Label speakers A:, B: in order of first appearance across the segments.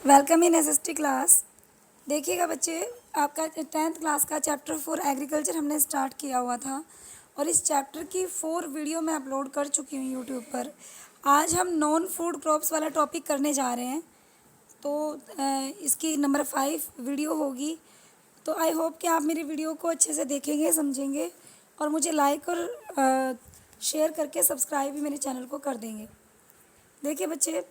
A: Welcome in SST class. देखिएगा बच्चे, आपका 10th क्लास का चैप्टर 4 एग्रीकल्चर हमने स्टार्ट किया हुआ था और इस चैप्टर की 4 वीडियो मैं अपलोड कर चुकी हूँ यूट्यूब पर। आज हम नॉन फूड क्रॉप्स वाला टॉपिक करने जा रहे हैं, तो इसकी नंबर 5 वीडियो होगी। तो आई होप कि आप मेरी वीडियो को अच्छे से देखेंगे, समझेंगे और मुझे लाइक और शेयर करके सब्सक्राइब भी मेरे चैनल को कर देंगे। देखिए बच्चे,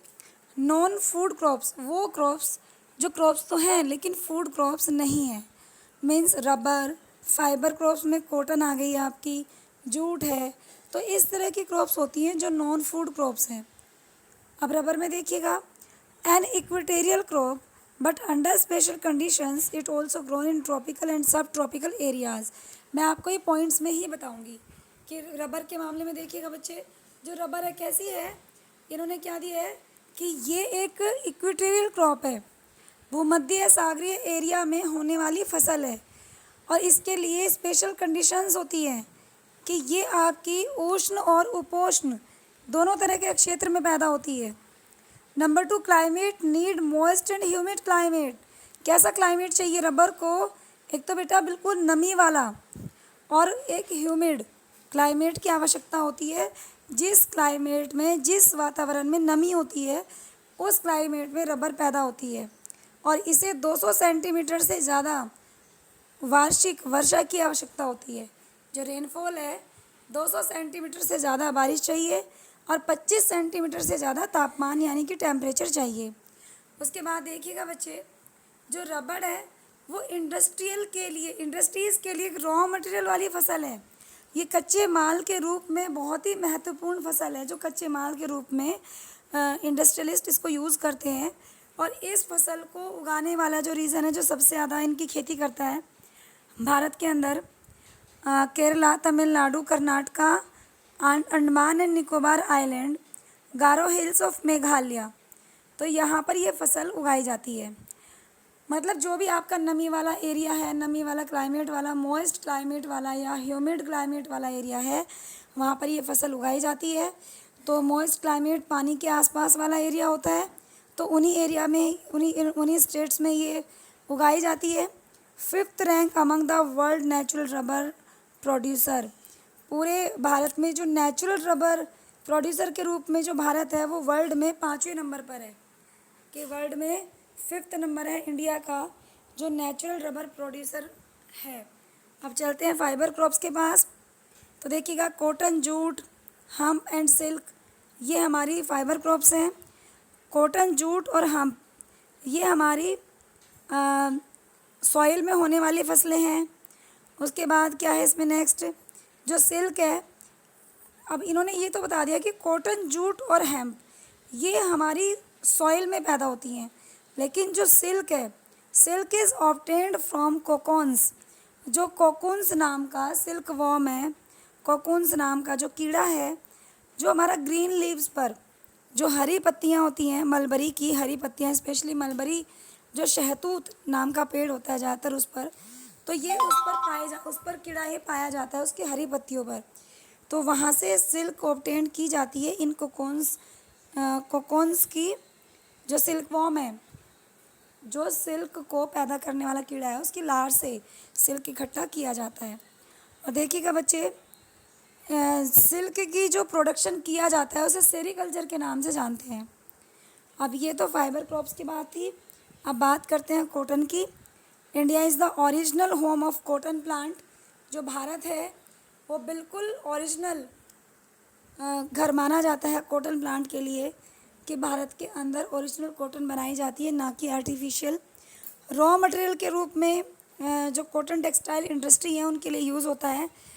A: नॉन फूड क्रॉप्स वो क्रॉप्स जो क्रॉप्स तो हैं लेकिन फूड क्रॉप्स नहीं हैं। मीन्स रबर, फाइबर क्रॉप्स में कॉटन आ गई आपकी, जूट है। तो इस तरह की क्रॉप्स होती हैं जो नॉन फूड क्रॉप्स हैं। अब रबर में देखिएगा, an equatorial crop but under special conditions it also grown in tropical and sub tropical areas. मैं आपको ये पॉइंट्स में ही बताऊंगी कि रबर के मामले में देखिएगा बच्चे, जो रबर है कैसी है, इन्होंने क्या दिया है कि ये एक इक्वेटोरियल क्रॉप है, भूमध्य सागरीय एरिया में होने वाली फसल है और इसके लिए स्पेशल कंडीशंस होती हैं कि ये आपकी उष्ण और उपोष्ण दोनों तरह के क्षेत्र में पैदा होती है। Number 2, climate need moist and humid climate. कैसा क्लाइमेट चाहिए रबर को? एक तो बेटा बिल्कुल नमी वाला और एक ह्यूमिड क्लाइमेट की आवश्यकता होती है। जिस क्लाइमेट में, जिस वातावरण में नमी होती है उस क्लाइमेट में रबर पैदा होती है और इसे 200 सेंटीमीटर से ज़्यादा वार्षिक वर्षा की आवश्यकता होती है। जो रेनफॉल है 200 सेंटीमीटर से ज़्यादा बारिश चाहिए और 25 सेंटीमीटर से ज़्यादा तापमान यानी कि टेम्परेचर चाहिए। उसके बाद देखिएगा बच्चे, जो रबर है वो इंडस्ट्रीज़ के लिए एक रॉ मटेरियल वाली फसल है। ये कच्चे माल के रूप में बहुत ही महत्वपूर्ण फसल है, जो कच्चे माल के रूप में इंडस्ट्रियलिस्ट इसको यूज़ करते हैं। और इस फसल को उगाने वाला जो रीज़न है, जो सबसे ज़्यादा इनकी खेती करता है भारत के अंदर, Kerala, Tamil Nadu, Karnataka, Andaman and Nicobar island, Garo hills of Meghalaya. तो यहाँ पर ये फसल उगाई जाती है। मतलब जो भी आपका नमी वाला एरिया है, नमी वाला क्लाइमेट वाला, मॉइस्ट क्लाइमेट वाला या ह्यूमिड क्लाइमेट वाला एरिया है, वहाँ पर ये फसल उगाई जाती है। तो मॉइस्ट क्लाइमेट पानी के आसपास वाला एरिया होता है, तो उन्हीं एरिया में, उन्हीं स्टेट्स में ये उगाई जाती है। 5th rank among the world natural rubber producer. पूरे भारत में जो नेचुरल रबर प्रोड्यूसर के रूप में जो भारत है वो वर्ल्ड में 5वें नंबर पर है, कि वर्ल्ड में 5th नंबर है इंडिया का जो नेचुरल रबर प्रोड्यूसर है। अब चलते हैं फाइबर क्रॉप्स के पास। तो देखिएगा, cotton, jute, hump and silk, ये हमारी फाइबर क्रॉप्स हैं। कॉटन, जूट और हम्प ये हमारी सॉइल में होने वाली फसलें हैं। उसके बाद क्या है इसमें नेक्स्ट, जो सिल्क है। अब इन्होंने ये तो बता दिया कि कॉटन, जूट और हेम्प ये हमारी सॉइल में पैदा होती हैं, लेकिन जो सिल्क है, silk is obtained from cocoons. जो कोकून्स नाम का सिल्क वॉर्म है, कोकून्स नाम का जो कीड़ा है, जो हमारा ग्रीन लीव्स पर जो हरी पत्तियां होती हैं, मलबरी की हरी पत्तियां, स्पेशली मलबरी जो शहतूत नाम का पेड़ होता है ज़्यादातर उस पर, तो ये उस पर कीड़ा ये पाया जाता है उसकी हरी पत्तियों पर। तो वहाँ से सिल्क ऑब्टेन की जाती है इन कोकून्स की। जो सिल्क वॉर्म है, जो सिल्क को पैदा करने वाला कीड़ा है, उसकी लार से सिल्क इकट्ठा किया जाता है। और देखिएगा बच्चे, सिल्क की जो प्रोडक्शन किया जाता है उसे सेरीकल्चर के नाम से जानते हैं। अब ये तो फाइबर क्रॉप्स की बात थी। अब बात करते हैं कॉटन की। India is the original home of cotton plant. जो भारत है वो बिल्कुल ओरिजिनल घर माना जाता है कॉटन प्लांट के लिए, कि भारत के अंदर ओरिजिनल कॉटन बनाई जाती है, ना कि आर्टिफिशियल। रॉ मटेरियल के रूप में जो कॉटन टेक्सटाइल इंडस्ट्री है उनके लिए यूज़ होता है।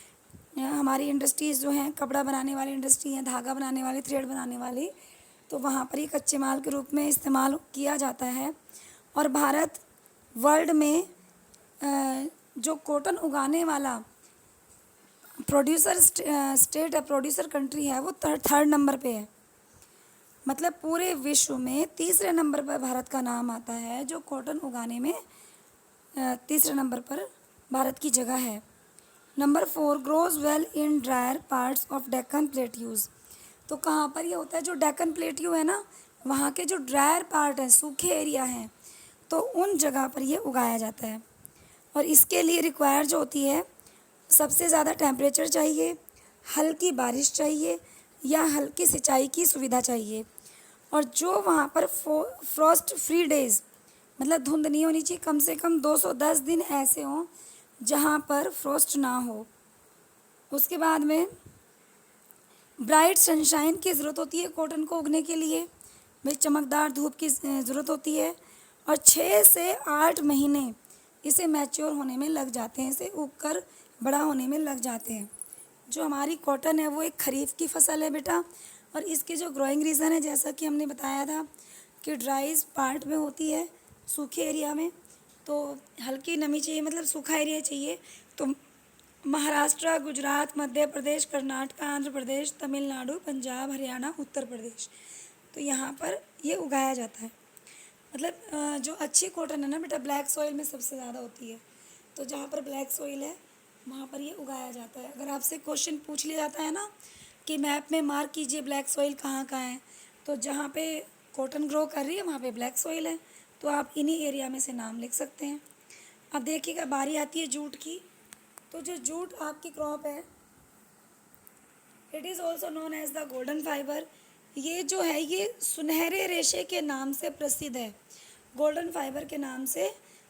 A: हमारी इंडस्ट्रीज़ जो हैं, कपड़ा बनाने वाली इंडस्ट्री हैं, धागा बनाने वाली, थ्रेड बनाने वाली, तो वहाँ पर ही कच्चे माल के रूप में इस्तेमाल किया जाता है। और भारत वर्ल्ड में जो कॉटन उगाने वाला प्रोड्यूसर स्टेट है, प्रोड्यूसर कंट्री है, वो 3rd नंबर पे है। मतलब पूरे विश्व में 3रे नंबर पर भारत का नाम आता है, जो कॉटन उगाने में 3रे नंबर पर भारत की जगह है। Number 4, grows well in drier parts of Deccan plateaus. तो कहाँ पर ये होता है? जो डेक्कन प्लेट्यू है ना, वहाँ के जो ड्रायर पार्ट हैं, सूखे एरिया हैं, तो उन जगह पर ये उगाया जाता है। और इसके लिए रिक्वायर जो होती है, सबसे ज़्यादा टेम्परेचर चाहिए, हल्की बारिश चाहिए या हल्की सिंचाई की सुविधा चाहिए। और जो वहाँ पर फ्रॉस्ट फ्री डेज़, मतलब धुंध नहीं होनी चाहिए, कम से कम 210 दिन ऐसे हों जहाँ पर फ्रॉस्ट ना हो। उसके बाद में ब्राइट सनशाइन की ज़रूरत होती है कॉटन को उगने के लिए, भाई चमकदार धूप की ज़रूरत होती है। और 6 से 8 महीने इसे मैच्योर होने में लग जाते हैं, इसे उगकर बड़ा होने में लग जाते हैं। जो हमारी कॉटन है वो एक खरीफ की फसल है बेटा, और इसके जो ग्रोइंग रीज़न है, जैसा कि हमने बताया था कि ड्राइज पार्ट में होती है, सूखे एरिया में, तो हल्की नमी चाहिए, मतलब सूखा एरिया चाहिए। तो महाराष्ट्र, गुजरात, मध्य प्रदेश, कर्नाटक, आंध्र प्रदेश, तमिलनाडु, पंजाब, हरियाणा, उत्तर प्रदेश, तो यहाँ पर ये उगाया जाता है। मतलब जो अच्छी कॉटन है ना बेटा, ब्लैक सॉइल में सबसे ज़्यादा होती है। तो जहाँ पर ब्लैक सॉइल है वहाँ पर ये उगाया जाता है। अगर आपसे क्वेश्चन पूछ लिया जाता है ना कि मैप में मार्क कीजिए ब्लैक सॉइल कहाँ कहाँ है, तो जहाँ पे कॉटन ग्रो कर रही है वहाँ पे ब्लैक सॉइल है, तो आप इन्हीं एरिया में से नाम लिख सकते हैं। अब देखिएगा, बारी आती है जूट की। तो जो जूट आपकी क्रॉप है, it is also known as the golden fibre. ये जो है ये सुनहरे रेशे के नाम से प्रसिद्ध है, गोल्डन फाइबर के नाम से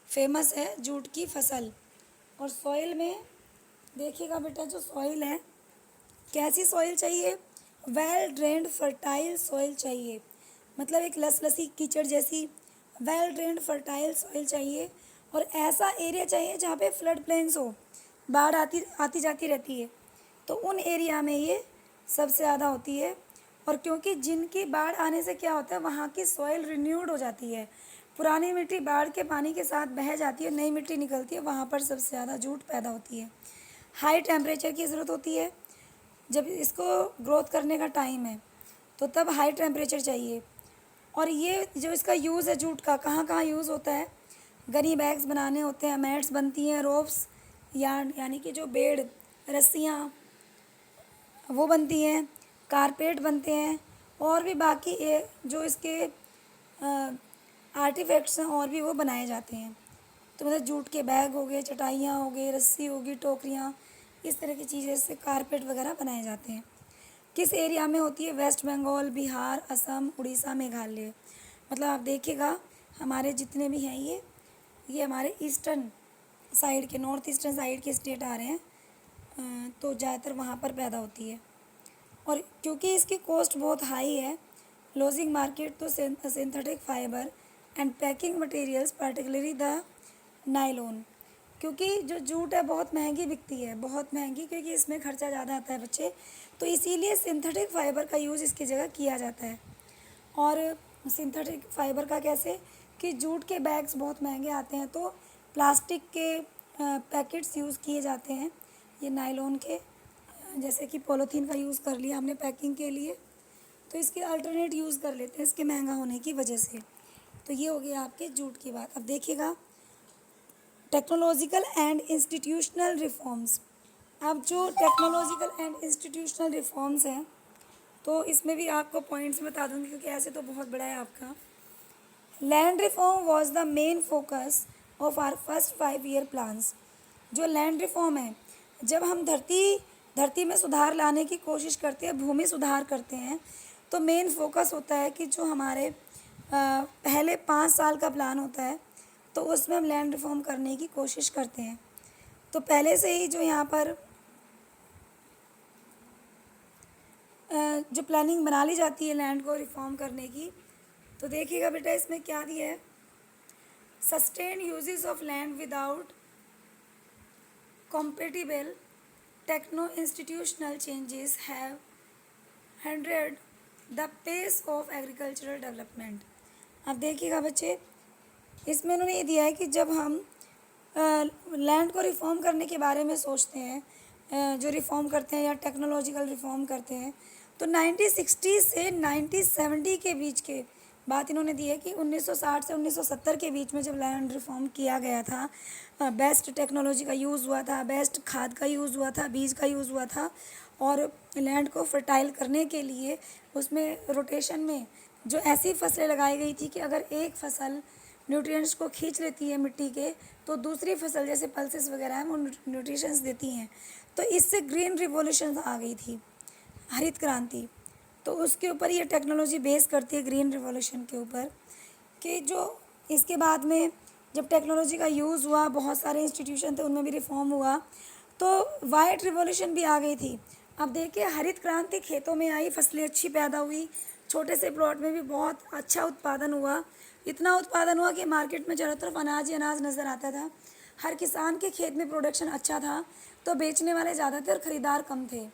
A: फेमस है जूट की फसल। और सॉइल में देखिएगा बेटा, जो सॉइल है, कैसी सॉइल चाहिए, वेल ड्रेन्ड फर्टाइल सॉइल चाहिए, मतलब एक लसलसी कीचड़ जैसी वेल ड्रेन्ड फर्टाइल सॉइल चाहिए। और ऐसा एरिया चाहिए जहाँ पे फ्लड प्लेन्स हो, बाढ़ आती जाती रहती है, तो उन एरिया में ये सबसे ज़्यादा होती है। और क्योंकि जिनकी बाढ़ आने से क्या होता है, वहाँ की सॉइल रिन्यूड हो जाती है, पुरानी मिट्टी बाढ़ के पानी के साथ बह जाती है, नई मिट्टी निकलती है, वहाँ पर सबसे ज़्यादा जूट पैदा होती है। हाई टेम्परेचर की ज़रूरत होती है, जब इसको ग्रोथ करने का टाइम है तो तब हाई टेम्परेचर चाहिए। और ये जो इसका यूज़ है जूट का, कहाँ कहाँ यूज़ होता है, गनी बैग्स बनाने होते हैं, मैट्स बनती हैं, रोप्स यानी कि जो बेड़, रस्सियाँ वो बनती हैं, कारपेट बनते हैं, और भी बाकी जो इसके आर्टिफैक्ट्स हैं और भी वो बनाए जाते हैं। तो मतलब जूट के बैग हो गए, चटाइयाँ हो गई, रस्सी होगी, टोकरियाँ, इस तरह की चीज़ें से कारपेट वगैरह बनाए जाते हैं। किस एरिया में होती है, वेस्ट बंगाल, बिहार, असम, उड़ीसा, मेघालय। मतलब आप देखिएगा, हमारे जितने भी हैं ये हमारे ईस्टर्न साइड के, नॉर्थ ईस्टर्न साइड के स्टेट आ रहे हैं, तो ज़्यादातर वहाँ पर पैदा होती है। और क्योंकि इसकी कॉस्ट बहुत हाई है, लॉजिंग मार्केट, तो synthetic fibre and packing materials particularly the nylon, क्योंकि जो जूट है बहुत महंगी बिकती है, बहुत महंगी, क्योंकि इसमें खर्चा ज़्यादा आता है बच्चे, तो इसीलिए सिंथेटिक फाइबर का यूज़ इसकी जगह किया जाता है। और सिंथेटिक फाइबर का कैसे, कि जूट के बैग्स बहुत महंगे आते हैं, तो प्लास्टिक के पैकेट्स यूज़ किए जाते हैं, ये नायलॉन के, जैसे कि पॉलीथीन का यूज़ कर लिया हमने पैकिंग के लिए, तो इसके अल्टरनेट यूज़ कर लेते हैं इसके महंगा होने की वजह से। तो ये हो गया आपके जूट की बात। अब देखिएगा, टेक्नोलॉजिकल एंड इंस्टीट्यूशनल रिफॉर्म्स। अब जो टेक्नोलॉजिकल एंड इंस्टीट्यूशनल रिफॉर्म्स हैं, तो इसमें भी आपको पॉइंट्स बता दूंगी, क्योंकि ऐसे तो बहुत बड़ा है आपका। Land reform was the main focus of our first 5 year plans. जो लैंड रिफॉर्म है, जब हम धरती में सुधार लाने की कोशिश करते हैं, भूमि सुधार करते हैं, तो मेन फोकस होता है कि जो हमारे पहले 5 साल का प्लान होता है, तो उसमें हम लैंड रिफॉर्म करने की कोशिश करते हैं। तो पहले से ही जो यहाँ पर जो प्लानिंग बना ली जाती है लैंड को रिफॉर्म करने की, तो देखिएगा बेटा इसमें क्या दिया है, sustain uses of land without compatible techno-institutional changes have hindered the pace of agricultural development। अब देखिएगा बच्चे, इसमें उन्होंने ये दिया है कि जब हम लैंड को रिफॉर्म करने के बारे में सोचते हैं, जो रिफॉर्म करते हैं या टेक्नोलॉजिकल रिफॉर्म करते हैं, तो 1960 से 1970 के बीच के बात इन्होंने दी है कि 1960 से 1970 के बीच में जब लैंड रिफॉर्म किया गया था, बेस्ट टेक्नोलॉजी का यूज़ हुआ था, बेस्ट खाद का यूज़ हुआ था, बीज का यूज़ हुआ था, और लैंड को फर्टाइल करने के लिए उसमें रोटेशन में जो ऐसी फसलें लगाई गई थी कि अगर एक फसल न्यूट्रिएंट्स को खींच लेती है मिट्टी के, तो दूसरी फसल जैसे पल्सेस वगैरह हैं वो न्यूट्रिशंस देती हैं। तो इससे ग्रीन रिवॉल्यूशन आ गई थी, हरित क्रांति। तो उसके ऊपर ये टेक्नोलॉजी बेस करती है ग्रीन रिवॉल्यूशन के ऊपर, कि जो इसके बाद में जब टेक्नोलॉजी का यूज़ हुआ, बहुत सारे इंस्टीट्यूशन थे उनमें भी रिफॉर्म हुआ, तो वाइट रिवॉल्यूशन भी आ गई थी। अब देखिए हरित क्रांति खेतों में आई, फसलें अच्छी पैदा हुई, छोटे से प्लॉट में भी बहुत अच्छा उत्पादन हुआ। इतना उत्पादन हुआ कि मार्केट में चारों तरफ अनाज ही अनाज नज़र आता था। हर किसान के खेत में प्रोडक्शन अच्छा था, तो बेचने वाले ज़्यादा थे और ख़रीदार कम थे।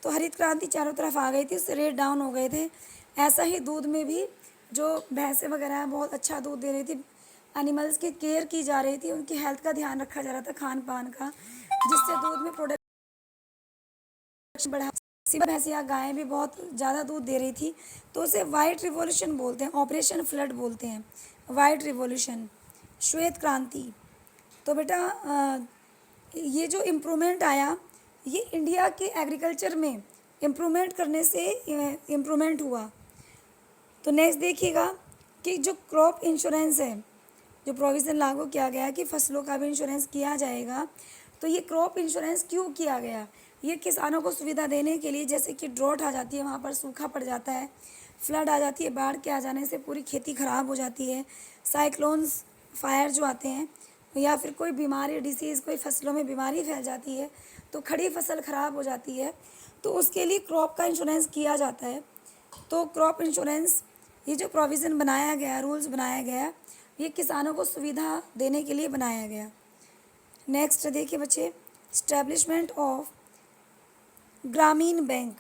A: तो हरित क्रांति चारों तरफ आ गई थी, उससे रेट डाउन हो गए थे। ऐसा ही दूध में भी जो भैंसें वगैरह हैं बहुत अच्छा दूध दे रही थी, एनिमल्स की केयर की जा रही थी, उनकी हेल्थ का ध्यान रखा जा रहा था, खान पान का, जिससे दूध में प्रोडक्शन बढ़ा। सी भैंसियाँ गायें भी बहुत ज़्यादा दूध दे रही थी, तो उसे वाइट रिवॉल्यूशन बोलते हैं, ऑपरेशन फ्लड बोलते हैं, वाइट रिवॉल्यूशन, श्वेत क्रांति। तो बेटा ये जो इम्प्रूवमेंट आया, ये इंडिया के एग्रीकल्चर में इम्प्रूवमेंट करने से इम्प्रूवमेंट हुआ। तो नेक्स्ट देखिएगा कि जो क्रॉप इंश्योरेंस है, जो प्रोविज़न लागू किया गया कि फसलों का भी इंश्योरेंस किया जाएगा। तो ये क्रॉप इंश्योरेंस क्यों किया गया? ये किसानों को सुविधा देने के लिए, जैसे कि ड्रॉट आ जाती है, वहाँ पर सूखा पड़ जाता है, फ्लड आ जाती है, बाढ़ के आ जाने से पूरी खेती ख़राब हो जाती है, साइक्लोन्स, फायर जो आते हैं, या फिर कोई बीमारी, डिसीज़, कोई फसलों में बीमारी फैल जाती है, तो खड़ी फसल ख़राब हो जाती है, तो उसके लिए क्रॉप का इंश्योरेंस किया जाता है। तो क्रॉप इंश्योरेंस, ये जो प्रोविज़न बनाया गया, रूल्स बनाया गया, ये किसानों को सुविधा देने के लिए बनाया गया। नेक्स्ट देखिए बच्चे, इस्टेब्लिशमेंट ऑफ ग्रामीण बैंक,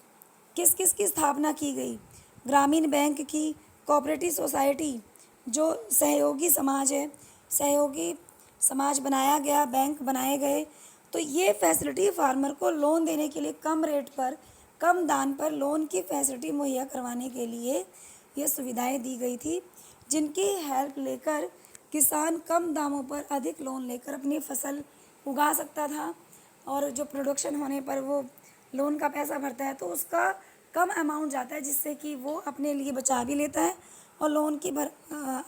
A: किस किस की स्थापना की गई? ग्रामीण बैंक की, कोऑपरेटिव सोसाइटी, जो सहयोगी समाज है, सहयोगी समाज बनाया गया, बैंक बनाए गए। तो ये फैसिलिटी फार्मर को लोन देने के लिए कम रेट पर, कम दाम पर लोन की फैसिलिटी मुहैया करवाने के लिए ये सुविधाएं दी गई थी, जिनकी हेल्प लेकर किसान कम दामों पर अधिक लोन लेकर अपनी फसल उगा सकता था, और जो प्रोडक्शन होने पर वो लोन का पैसा भरता है तो उसका कम अमाउंट जाता है, जिससे कि वो अपने लिए बचा भी लेता है और लोन की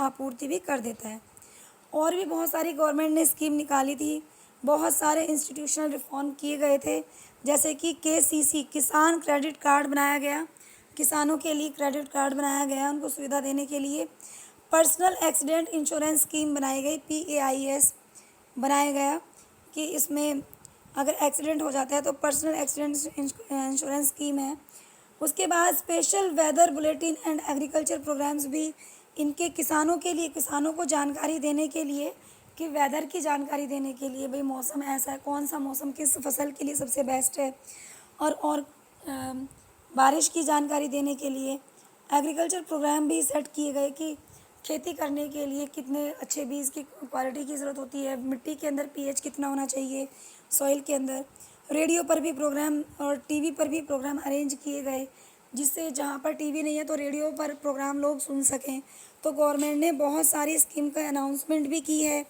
A: आपूर्ति भी कर देता है। और भी बहुत सारी गवर्नमेंट ने स्कीम निकाली थी, बहुत सारे इंस्टीट्यूशनल रिफॉर्म किए गए थे, जैसे कि KCC, किसान क्रेडिट कार्ड बनाया गया, किसानों के लिए क्रेडिट कार्ड बनाया गया उनको सुविधा देने के लिए। पर्सनल एक्सीडेंट इंश्योरेंस स्कीम बनाई गई, PAIS बनाया गया, कि इसमें अगर एक्सीडेंट हो जाता है तो पर्सनल एक्सीडेंट इंश्योरेंस स्कीम है। उसके बाद special weather bulletin and agriculture programmes भी इनके किसानों के लिए, किसानों को जानकारी देने के लिए, कि वेदर की जानकारी देने के लिए, भाई मौसम ऐसा है, कौन सा मौसम किस फसल के लिए सबसे बेस्ट है, और बारिश की जानकारी देने के लिए एग्रीकल्चर प्रोग्राम भी सेट किए गए, कि खेती करने के लिए कितने अच्छे बीज की क्वालिटी की ज़रूरत होती है, मिट्टी के अंदर pH कितना होना चाहिए, सॉइल के अंदर। रेडियो पर भी प्रोग्राम और टीवी पर भी प्रोग्राम अरेंज किए गए, जिससे जहाँ पर टीवी नहीं है तो रेडियो पर प्रोग्राम लोग सुन सकें। तो गवर्नमेंट ने बहुत सारी स्कीम का अनाउंसमेंट भी की है।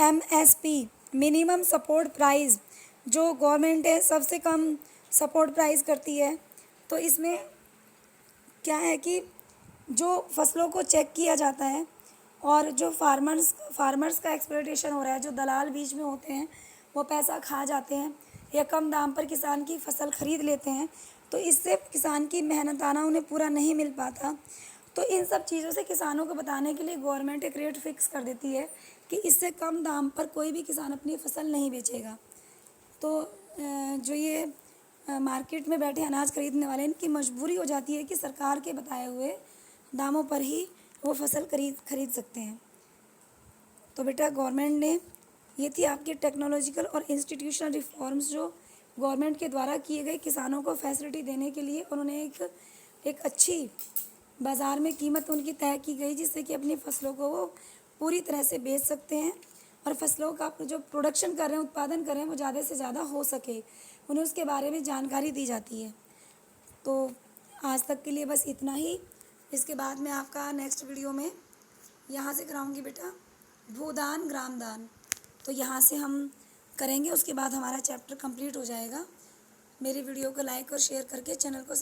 A: MSP, मिनिमम सपोर्ट प्राइस, जो गवर्नमेंट है सबसे कम सपोर्ट प्राइस करती है। तो इसमें क्या है कि जो फसलों को चेक किया जाता है, और जो फार्मर्स का एक्सप्लॉयटेशन हो रहा है, जो दलाल बीच में होते हैं वो पैसा खा जाते हैं या कम दाम पर किसान की फसल ख़रीद लेते हैं, तो इससे किसान की मेहनताना उन्हें पूरा नहीं मिल पाता। तो इन सब चीज़ों से किसानों को बताने के लिए गवर्नमेंट एक रेट फिक्स कर देती है कि इससे कम दाम पर कोई भी किसान अपनी फसल नहीं बेचेगा। तो जो ये मार्केट में बैठे अनाज खरीदने वाले, इनकी मजबूरी हो जाती है कि सरकार के बताए हुए दामों पर ही वो फसल खरीद सकते हैं। तो बेटा गवर्नमेंट ने, ये थी आपकी टेक्नोलॉजिकल और इंस्टीट्यूशनल रिफॉर्म्स जो गवर्नमेंट के द्वारा किए गए किसानों को फैसिलिटी देने के लिए। उन्होंने एक अच्छी बाज़ार में कीमत उनकी तय की गई, जिससे कि अपनी फसलों को वो पूरी तरह से बेच सकते हैं, और फसलों का जो प्रोडक्शन कर रहे हैं, उत्पादन कर रहे हैं, वो ज़्यादा से ज़्यादा हो सके, उन्हें उसके बारे में जानकारी दी जाती है। तो आज तक के लिए बस इतना ही। इसके बाद में आपका नेक्स्ट वीडियो में यहाँ से कराऊंगी बेटा भूदान ग्रामदान, तो यहाँ से हम करेंगे, उसके बाद हमारा चैप्टर कंप्लीट हो जाएगा। मेरी वीडियो को लाइक और शेयर करके चैनल को सब्सक्राइब